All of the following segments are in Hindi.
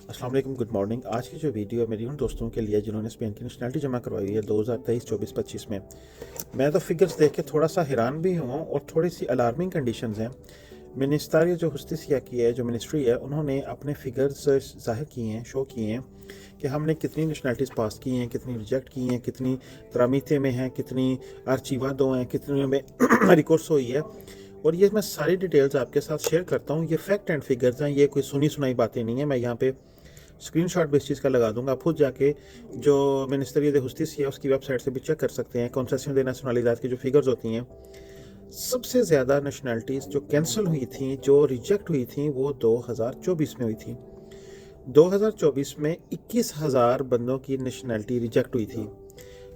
अस्सलाम वालेकुम, गुड मॉर्निंग। आज की जो वीडियो है मेरी उन दोस्तों के लिए जिन्होंने स्पेन की नेशनलिटी जमा करवाई है 2023, 24, 25 में। मैं तो फिगर्स देख के थोड़ा सा हैरान भी हूँ और थोड़ी सी अलार्मिंग कंडीशंस हैं। मिनिस्ट्री जो जुस्टिसिया की है, जो मिनिस्ट्री है, उन्होंने अपने फिगर्स ज़ाहिर किए हैं, शो किए हैं कि हमने कितनी नेशनलिटीज़ पास की हैं, कितनी रिजेक्ट की हैं, कितनी तरामीते में हैं, कितनी आर्चीवादो हैं, कितनी में रिकोर्स हुई है। और ये मैं सारी डिटेल्स आपके साथ शेयर करता हूँ। ये फैक्ट एंड फिगर्स हैं, ये कोई सुनी सुनाई बातें नहीं है। मैं यहाँ पे स्क्रीनशॉट भी इस चीज़ का लगा दूंगा, आप खुद जाके जो मिनिस्ट्री दे जुस्टिस है उसकी वेबसाइट से भी चेक कर सकते हैं। कॉन्सेशन दे नेशनलिटीज़ की जो फिगर्स होती हैं, सबसे ज़्यादा नेशनलिटीज़ जो कैंसिल हुई थी, जो रिजेक्ट हुई थी, वो 2024 में हुई थी। 2024 में 21,000 बंदों की नेशनलिटी रिजेक्ट हुई थी।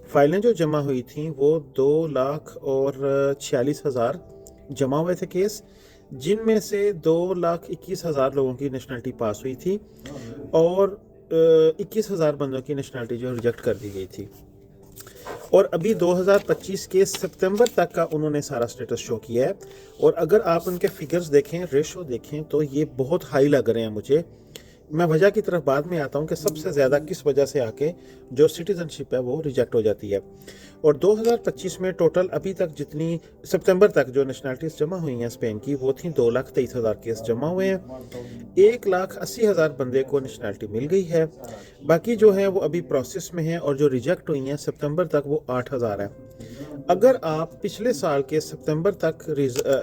फाइलें जो जमा हुई थी वो 2,46,000 जमा हुए थे केस, जिनमें से 2,21,000 लोगों की नेशनलिटी पास हुई थी और 21,000 बंदों की नेशनलिटी जो रिजेक्ट कर दी गई थी। और अभी 2025 के सितंबर तक का उन्होंने सारा स्टेटस शो किया है। और अगर आप उनके फिगर्स देखें, रेशो देखें, तो ये बहुत हाई लग रहे हैं मुझे। मैं वजह की तरफ बाद में आता हूँ कि सबसे ज़्यादा किस वजह से आके जो सिटीजनशिप है वो रिजेक्ट हो जाती है। और 2025 में टोटल अभी तक जितनी सितंबर तक जो नेशनलिटीज़ जमा हुई हैं स्पेन की, वो थी 2,23,000 केस जमा हुए हैं। 1,80,000 बंदे को नेशनलिटी मिल गई है। बाकी जो है वो अभी प्रोसेस में है और जो रिजेक्ट हुई हैं सितंबर तक वो 8,000 है। अगर आप पिछले साल के सितंबर तक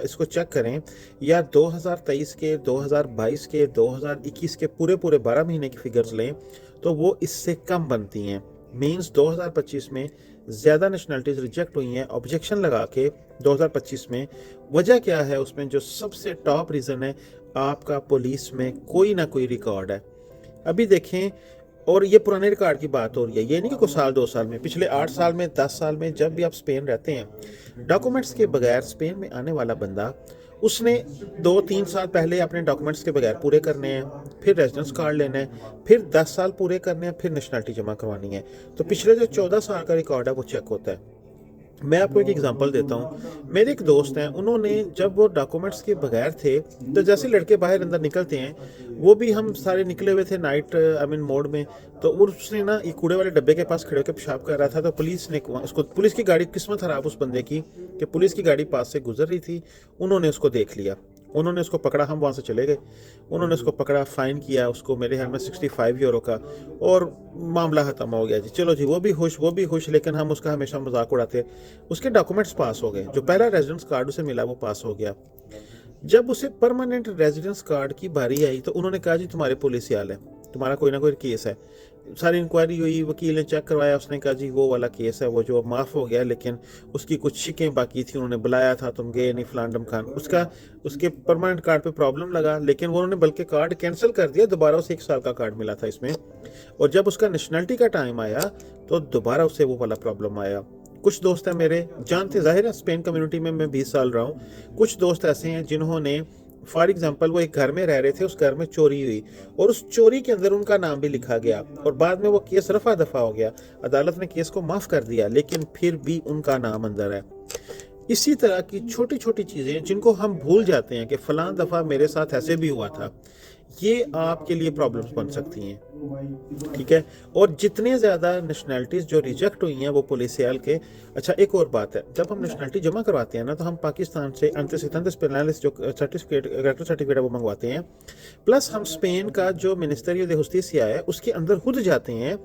इसको चेक करें, या 2023 के, 2022 के, 2021 के पूरे 12 महीने की फिगर्स लें, तो वो इससे कम बनती हैं। मींस 2025 में ज़्यादा नेशनलिटीज़ रिजेक्ट हुई हैं ऑब्जेक्शन लगा के 2025 में। वजह क्या है उसमें? जो सबसे टॉप रीज़न है, आपका पुलिस में कोई ना कोई रिकॉर्ड है। अभी देखें, और ये पुराने रिकॉर्ड की बात हो रही है, ये नहीं कि कुछ साल 2 साल में, पिछले 8 साल में, 10 साल में, जब भी आप स्पेन रहते हैं, डॉक्यूमेंट्स के बगैर स्पेन में आने वाला बंदा, उसने 2-3 साल पहले अपने डॉक्यूमेंट्स के बगैर पूरे करने हैं, फिर रेजिडेंस कार्ड लेना है, फिर 10 साल पूरे करने हैं, फिर नेशनलिटी जमा करवानी है। तो पिछले जो 14 साल का रिकॉर्ड है वो चेक होता है। मैं आपको एक एग्जांपल देता हूँ। मेरे एक दोस्त हैं, उन्होंने जब वो डॉक्यूमेंट्स के बगैर थे, तो जैसे लड़के बाहर अंदर निकलते हैं, वो भी हम सारे निकले हुए थे नाइट मोड में, तो उसने ना ये कूड़े वाले डब्बे के पास खड़े होकर पेशाब कर रहा था। तो पुलिस ने उसको, पुलिस की गाड़ी, किस्मत खराब उस बंदे की कि पुलिस की गाड़ी पास से गुजर रही थी, उन्होंने उसको देख लिया, उन्होंने उसको पकड़ा, हम वहाँ से चले गए, उन्होंने उसको पकड़ा, फ़ाइन किया उसको, मेरे ख्याल में 65 यूरो का, और मामला ख़त्म हो गया जी। चलो जी, वो भी खुश, लेकिन हम उसका हमेशा मजाक उड़ाते। उसके डॉक्यूमेंट्स पास हो गए, जो पहला रेजिडेंस कार्ड उसे मिला वो पास हो गया। जब उसे परमानेंट रेजिडेंस कार्ड की बारी आई तो उन्होंने कहा जी तुम्हारे पुलिस याल है, तुम्हारा कोई ना कोई केस है। सारी इंक्वायरी हुई, वकील ने चेक करवाया, उसने कहा जी वो वाला केस है, वो जो माफ़ हो गया, लेकिन उसकी कुछ शिकें बाकी थी, उन्होंने बुलाया था, तुम गए नहीं, फलान ढमकान। उसके परमानेंट कार्ड पे प्रॉब्लम लगा, लेकिन उन्होंने बल्कि कार्ड कैंसिल कर दिया, दोबारा उसे 1 साल का कार्ड मिला था इसमें। और जब उसका नेशनलिटी का टाइम आया तो दोबारा उसे वो वाला प्रॉब्लम आया। कुछ दोस्त हैं मेरे, जानते, जाहिर है स्पेन कम्युनिटी में मैं 20 साल रहा हूँ, कुछ दोस्त ऐसे हैं जिन्होंने, फॉर एग्जाम्पल, वो एक घर में रह रहे थे, उस घर में चोरी हुई और उस चोरी के अंदर उनका नाम भी लिखा गया, और बाद में वो केस रफा दफा हो गया, अदालत ने केस को माफ़ कर दिया, लेकिन फिर भी उनका नाम अंदर है। इसी तरह की छोटी छोटी चीज़ें जिनको हम भूल जाते हैं कि फ़लाँ दफ़ा मेरे साथ ऐसे भी हुआ था, ये आपके लिए प्रॉब्लम्स बन सकती हैं। ठीक है। और जितने ज़्यादा नेशनलिटीज़ जो रिजेक्ट हुई हैं वो पुलिसियल के। अच्छा, एक और बात है, जब हम नेशनलिटी जमा करवाते हैं ना, तो हम पाकिस्तान से अंतर्राष्ट्रीय पेनालिस्ट जो सर्टिफिकेट, करेक्टर सर्टिफिकेट है, वो मंगवाते हैं। प्लस हम स्पेन का जो मिनिस्ट्री दे जुस्टिसिया है उसके अंदर खुद जाते हैं,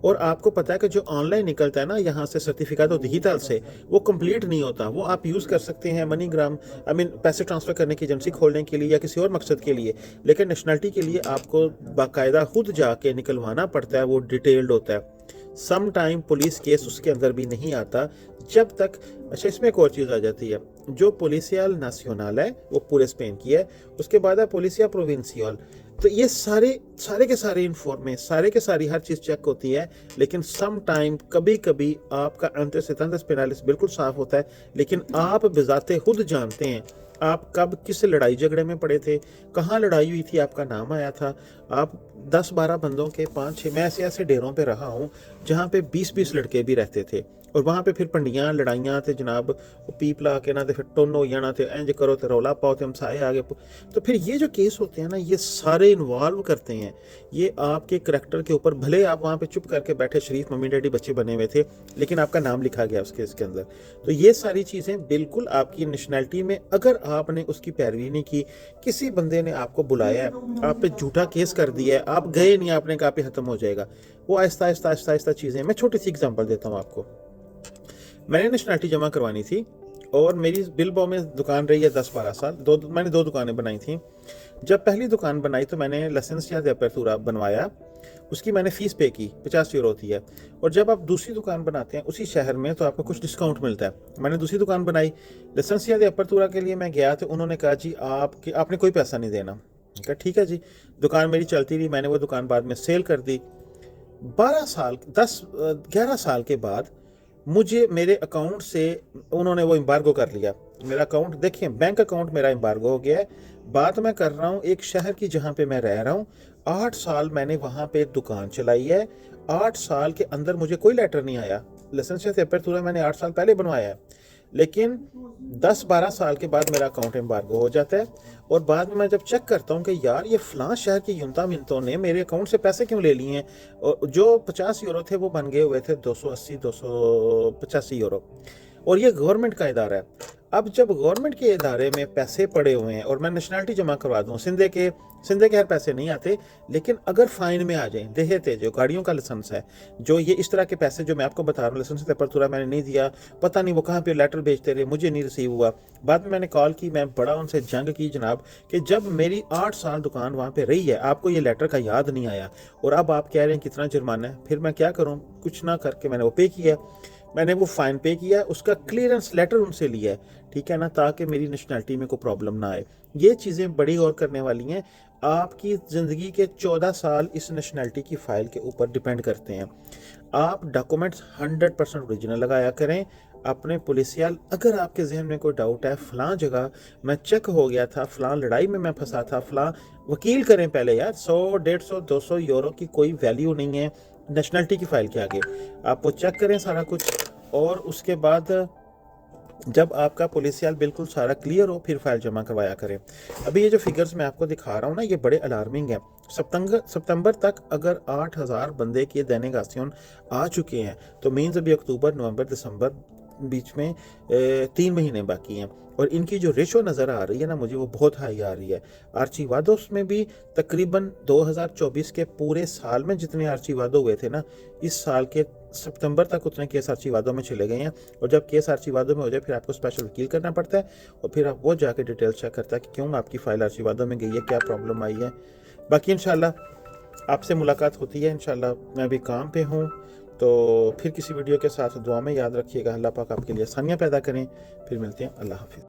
और आपको पता है कि जो ऑनलाइन निकलता है ना यहाँ से सर्टिफिकेट डिजिटल से, वो कंप्लीट नहीं होता। वो आप यूज़ कर सकते हैं मनीग्राम, पैसे ट्रांसफ़र करने की एजेंसी खोलने के लिए या किसी और मकसद के लिए, लेकिन नेशनलिटी के लिए आपको बाकायदा खुद जाके निकलवाना पड़ता है, वो डिटेल्ड होता है। सम टाइम पुलिस केस उसके अंदर भी नहीं आता जब तक। अच्छा, इसमें एक और चीज़ आ जाती है, जो पुलिसियल नेशनल है वो पूरे स्पेन की है, उसके बाद है पुलिसिया प्रोविंशियल। तो ये सारे के सारे इन्फॉर्मे, सारे के सारी हर चीज़ चेक होती है, लेकिन सम टाइम कभी कभी आपका अंतर्राष्ट्रीय पेनालिस्ट बिल्कुल साफ होता है, लेकिन आप बिजाते खुद जानते हैं आप कब किस लड़ाई झगड़े में पड़े थे, कहाँ लड़ाई हुई थी, आपका नाम आया था, आप 10-12 बंदों के 5-6, मैं ऐसे ऐसे डेरों पे रहा हूँ जहाँ पे 20-20 लड़के भी रहते थे, और वहाँ पे फिर पंडियां लड़ाइयाँ ते जनाब पीप ला के ना तो फिर टोन हो जाना, तो इंज करो तो रौला पाओ तो हम साए आगे। तो फिर ये जो केस होते हैं ना, ये सारे इन्वॉल्व करते हैं ये आपके करैक्टर के ऊपर। भले आप वहाँ पे चुप करके बैठे, शरीफ मम्मी डैडी बच्चे बने हुए थे, लेकिन आपका नाम लिखा गया उस केस के अंदर। तो ये सारी चीज़ें बिल्कुल आपकी नेशनैलिटी में, अगर आपने उसकी पैरवी नहीं की, किसी बंदे ने आपको बुलाया है, आप पे झूठा केस कर दिया है, आप गए नहीं, आपने कहा पे ख़त्म हो जाएगा, वो आहिस्ता आहिस्ता आहिस्ता आहिस्ता चीज़ें। मैं छोटी सी एग्जांपल देता हूँ आपको। मैंने नेशनैलिटी जमा करवानी थी, और मेरी बिलबो में दुकान रही है 10-12 साल। मैंने 2 दुकानें बनाई थी। जब पहली दुकान बनाई तो मैंने लाइसेंस या अपर्चूरा बनवाया, उसकी मैंने फ़ीस पे की, 50 यूरो होती है। और जब आप दूसरी दुकान बनाते हैं उसी शहर में तो आपको कुछ डिस्काउंट मिलता है। मैंने दूसरी दुकान बनाई, लाइसेंस या अपर्चूरा के लिए मैं गया तो उन्होंने कहा जी आपने कोई पैसा नहीं देना। कहा ठीक है जी। दुकान मेरी चलती रही, मैंने वो दुकान बाद में सेल कर दी। 11 साल के बाद मुझे मेरे अकाउंट से उन्होंने वो एम्बार्गो कर लिया। मेरा अकाउंट देखिए, बैंक अकाउंट मेरा एम्बार्गो हो गया है। बात मैं कर रहा हूँ एक शहर की जहाँ पे मैं रह रहा हूँ। 8 साल मैंने वहाँ पे दुकान चलाई है। 8 साल के अंदर मुझे कोई लेटर नहीं आया। लाइसेंस से अपर्चूरा मैंने 8 साल पहले बनवाया है, लेकिन 10-12 साल के बाद मेरा अकाउंट एम्बार्गो हो जाता है। और बाद में मैं जब चेक करता हूँ कि यार ये फ़लाँ शहर की युनता मिनतों ने मेरे अकाउंट से पैसे क्यों ले लिए हैं, और जो 50 यूरो थे वो बन गए हुए थे 280-285 यूरो। और ये गवर्नमेंट का इदारा है। अब जब गवर्नमेंट के इदारे में पैसे पड़े हुए हैं और मैं नेशनैलिटी जमा करवा दूँ, सिंधे के हर पैसे नहीं आते, लेकिन अगर फाइन में आ जाए, देहते जो गाड़ियों का लाइसेंस है, जो ये इस तरह के पैसे जो मैं आपको बता रहा हूँ, लाइसेंस अपर्चूरा मैंने नहीं दिया, पता नहीं वो कहाँ पे लेटर भेजते रहे, मुझे नहीं रिसीव हुआ। बाद में मैंने कॉल की, मैं बड़ा उनसे जंग की जनाब, कि जब मेरी 8 साल दुकान वहाँ पे रही है, आपको ये लेटर का याद नहीं आया, और अब आप कह रहे हैं कितना जुर्माना है। फिर मैं क्या करूँ, कुछ ना करके मैंने वो पे किया। मैंने वो फ़ाइन पे किया, उसका क्लियरेंस लेटर उनसे लिया है, ठीक है ना, ताकि मेरी नेशनैलिटी में कोई प्रॉब्लम ना आए। ये चीज़ें बड़ी गौर करने वाली हैं। आपकी ज़िंदगी के 14 साल इस नेशनैलिटी की फ़ाइल के ऊपर डिपेंड करते हैं। आप डॉक्यूमेंट्स 100% ओरिजिनल लगाया करें। अपने पुलिसियाल, अगर आपके जहन में कोई डाउट है, फ़लाँ जगह मैं चेक हो गया था, फ़लाँ लड़ाई में मैं फंसा था, फ़लाँ वकील करें पहले यार। 100, 150, 200 यूरो की कोई वैल्यू नहीं है नेशनैलिटी की फ़ाइल के आगे। आप वो चेक करें सारा कुछ, और उसके बाद जब आपका पुलिसियाल बिल्कुल सारा क्लियर हो, फिर फाइल जमा करवाया करें। अभी ये जो फिगर्स मैं आपको दिखा रहा हूँ ना, ये बड़े अलार्मिंग हैं। सितंबर तक अगर 8,000 बंदे के दैनिक आसियन आ चुके हैं, तो मीन्स अभी अक्टूबर, नवंबर, दिसंबर बीच में 3 महीने बाकी हैं। और इनकी जो रेशो नज़र आ रही है ना, मुझे वो बहुत हाई आ रही है। आर्चीवादोस में भी तकरीबन 2024 के पूरे साल में जितने आर्चीवादो हुए थे ना, इस साल के सितंबर तक उतने केस आर्चीवादों में चले गए हैं। और जब केस आर्चीवादों में हो जाए, फिर आपको स्पेशल वकील करना पड़ता है, और फिर आप वो जाके डिटेल चेक करता है कि क्यों आपकी फ़ाइल आर्चीवादों में गई है, क्या प्रॉब्लम आई है। बाकी इंशाल्लाह आपसे मुलाकात होती है। इंशाल्लाह मैं अभी काम पे हूँ, तो फिर किसी वीडियो के साथ दुआ में याद रखिएगा। अल्लाह पाक आपके लिए आसानियाँ पैदा करें। फिर मिलते हैं। अल्लाह हाफिज़।